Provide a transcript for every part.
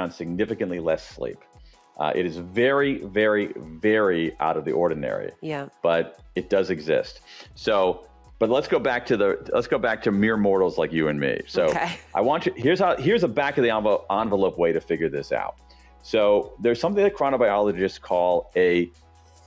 around significantly less sleep. It is very, very, very out of the ordinary. Yeah. But it does exist. So, but let's go back to mere mortals like you and me. So okay. I want you, here's a back of the envelope way to figure this out. So there's something that chronobiologists call a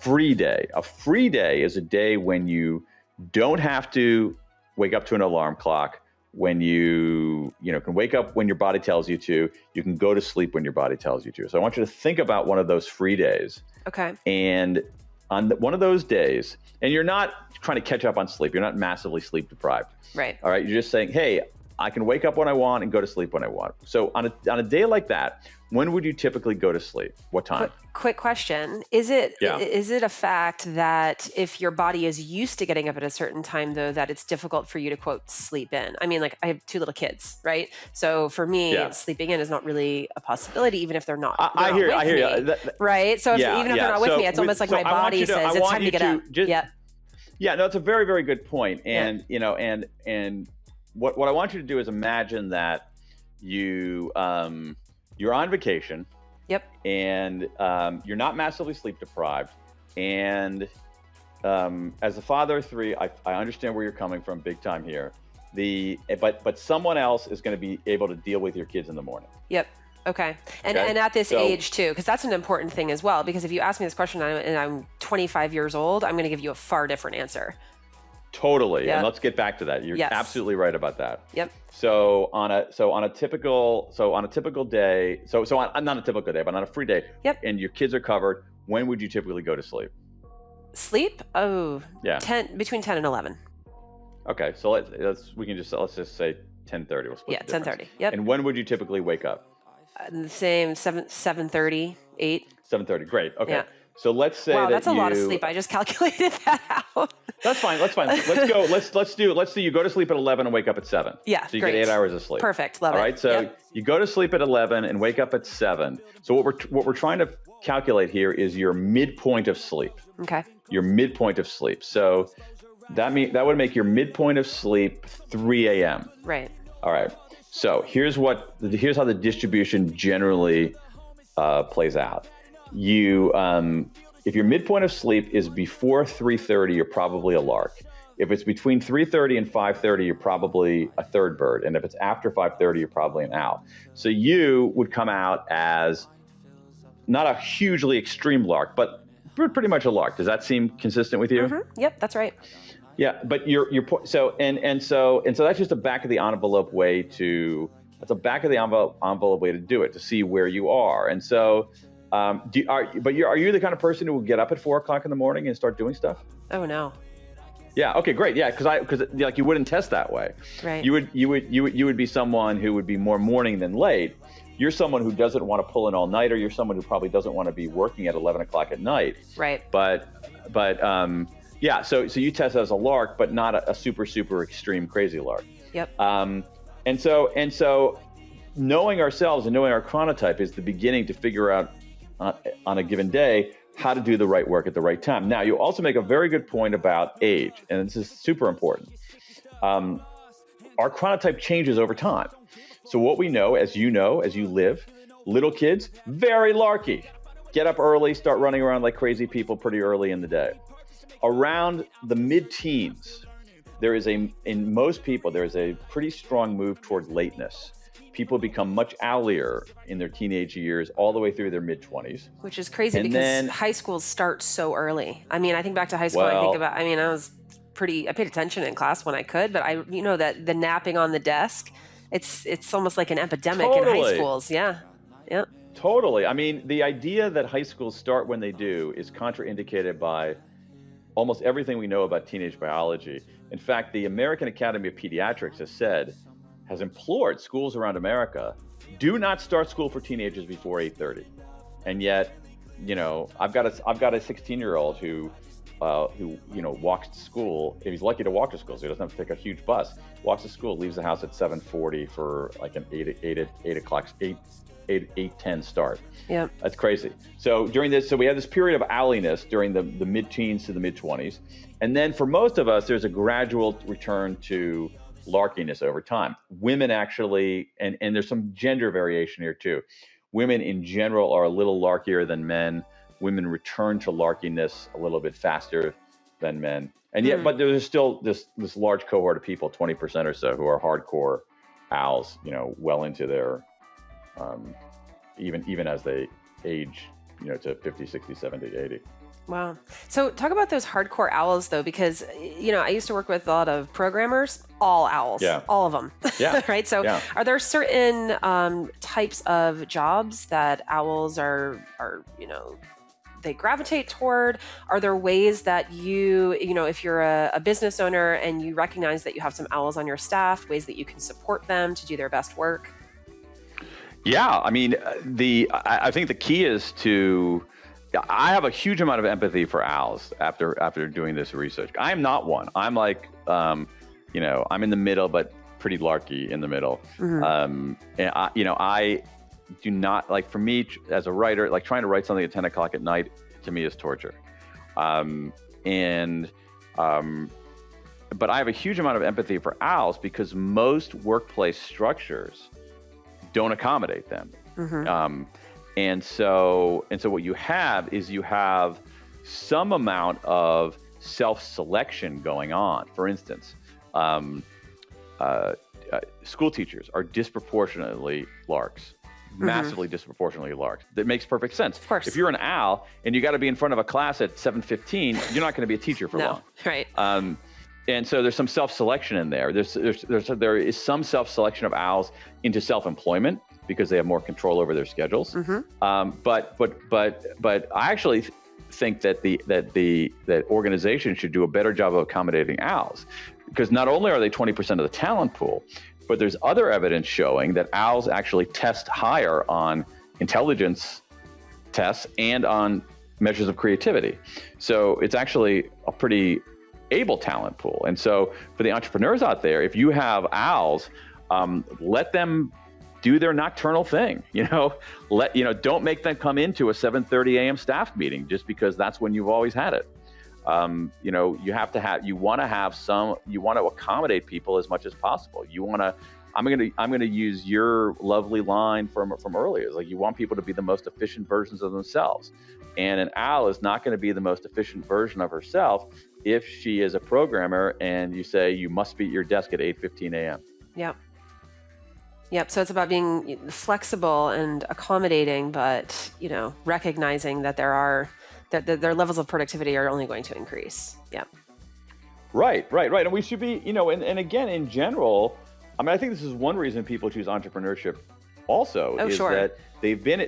free day. A free day is a day when you don't have to wake up to an alarm clock, when you can wake up when your body tells you to, you can go to sleep when your body tells you to. So I want you to think about one of those free days. Okay. And on one of those days, and you're not trying to catch up on sleep, you're not massively sleep deprived. Right. All right. You're just saying, hey, I can wake up when I want and go to sleep when I want. So on a day like that, when would you typically go to sleep? What time? Quick question. Is it a fact that if your body is used to getting up at a certain time, though, that it's difficult for you to, quote, sleep in? I mean, like, I have 2 little kids, right? So for me, sleeping in is not really a really, even if they're not. I hear you. Right? So even if they're not with me, it's almost like my body says it's time to get up. Yeah, no, it's a very, very good point. And, and what I want you to do is imagine that you're on vacation. Yep. And you're not massively sleep deprived. And as a father of 3, I understand where you're coming from big time here. But someone else is going to be able to deal with your kids in the morning. Yep. Okay. And at this age too, because that's an important thing as well. Because if you ask me this question and I'm 25 years old, I'm going to give you a far different answer. Totally. Yep. And let's get back to that. You're absolutely right about that. Yep. So on a typical day, not a typical day, but on a free day, and your kids are covered, when would you typically go to sleep? Sleep? Oh, yeah. Between 10 and 11. Okay. So let's just say 10:30. We'll split 10:30. Yep. And when would you typically wake up? The same 7:30, 8. 7:30. Great. Okay. Yeah. So let's say that's a lot of sleep. I just calculated that out. That's fine. Let's go. Let's do. You go to sleep at 11 and wake up at 7. Yeah. So you get 8 hours of sleep. Perfect. Love it. All right. So you go to sleep at 11 and wake up at 7. So what we're trying to calculate here is your midpoint of sleep. Okay. Your midpoint of sleep. So that would make your midpoint of sleep 3 a.m. Right. All right. So here's how the distribution generally plays out. If your midpoint of sleep is before 3:30, you're probably a lark. If it's between 3:30 and 5:30, you're probably a third bird. And if it's after 5:30, you're probably an owl. So you would come out as not a hugely extreme lark, but pretty much a lark. Does that seem consistent with you? Mm-hmm. Yep, that's right. Yeah, but so that's just a back of the envelope way to do it, to see where you are. And so are you the kind of person who will get up at 4 o'clock in the morning and start doing stuff? Oh no. Yeah. Okay. Great. Yeah. Because you wouldn't test that way. Right. You would be someone who would be more morning than late. You're someone who doesn't want to pull an all-nighter. You're someone who probably doesn't want to be working at 11 o'clock at night. Right. But yeah. So you test as a lark, but not a super extreme crazy lark. Yep. And so knowing ourselves and knowing our chronotype is the beginning to figure out on a given day how to do the right work at the right time. Now, you also make a very good point about age, and this is super important. Our chronotype changes over time. So what we know, as you live, little kids, very larky. Get up early, start running around like crazy people pretty early in the day. Around the mid-teens, in most people, there is a pretty strong move toward lateness. People become much owlier in their teenage years all the way through their mid-20s. Which is crazy because high schools start so early. I mean, I think back to high school, I paid attention in class when I could, but that the napping on the desk, it's almost like an epidemic in high schools. Yeah. Yeah. Totally. I mean, the idea that high schools start when they do is contraindicated by almost everything we know about teenage biology. In fact, the American Academy of Pediatrics has implored schools around America, do not start school for teenagers before 8:30. And yet, I've got a 16-year-old who walks to school. If he's lucky to walk to school, so he doesn't have to take a huge bus. Walks to school, leaves the house at 7:40 for like an 8:10 start. Yeah, that's crazy. So we had this period of owliness during the mid-teens to the mid-20s, and then for most of us, there's a gradual return to larkiness over time. Women actually, and there's some gender variation here too. women in general are a little larkier than men. Women return to larkiness a little bit faster than men. And yet, but there's still this large cohort of people, 20% or so, who are hardcore owls, well into their, even as they age, to 50, 60, 70, 80. Wow. So talk about those hardcore owls, though, because, I used to work with a lot of programmers, all owls, all of them. Yeah. Right. So are there certain types of jobs that owls are, they gravitate toward? Are there ways that if you're a business owner and you recognize that you have some owls on your staff, ways that you can support them to do their best work? Yeah. I mean, I think the key is I have a huge amount of empathy for owls after doing this research. I'm not one. I'm like, I'm in the middle, but pretty larky in the middle. And I do not, like, for me as a writer, like trying to write something at 10 o'clock at night to me is torture. But I have a huge amount of empathy for owls because most workplace structures don't accommodate them. And so what you have is some amount of self-selection going on. For instance, school teachers are disproportionately larks, massively disproportionately larks. That makes perfect sense. Of course. If you're an owl and you got to be in front of a class at 7:15, you're not going to be a teacher for long. Right. And so there's some self-selection in there. There is some self-selection of owls into self-employment because they have more control over their schedules. But I actually think that organizations should do a better job of accommodating owls, because not only are they 20% of the talent pool, but there's other evidence showing that owls actually test higher on intelligence tests and on measures of creativity. So it's actually a pretty able talent pool. And so for the entrepreneurs out there, if you have owls, let them do their nocturnal thing. Don't make them come into a 7:30 a.m. staff meeting just because that's when you've always had it. You want to accommodate people as much as possible. I'm going to use your lovely line from earlier. It's like, you want people to be the most efficient versions of themselves. And an owl is not going to be the most efficient version of herself if she is a programmer and you say you must be at your desk at 8:15 a.m. Yep. So it's about being flexible and accommodating, but, recognizing that their levels of productivity are only going to increase. Yeah. Right. And we should be, and again, in general, I mean, I think this is one reason people choose entrepreneurship also, that they've been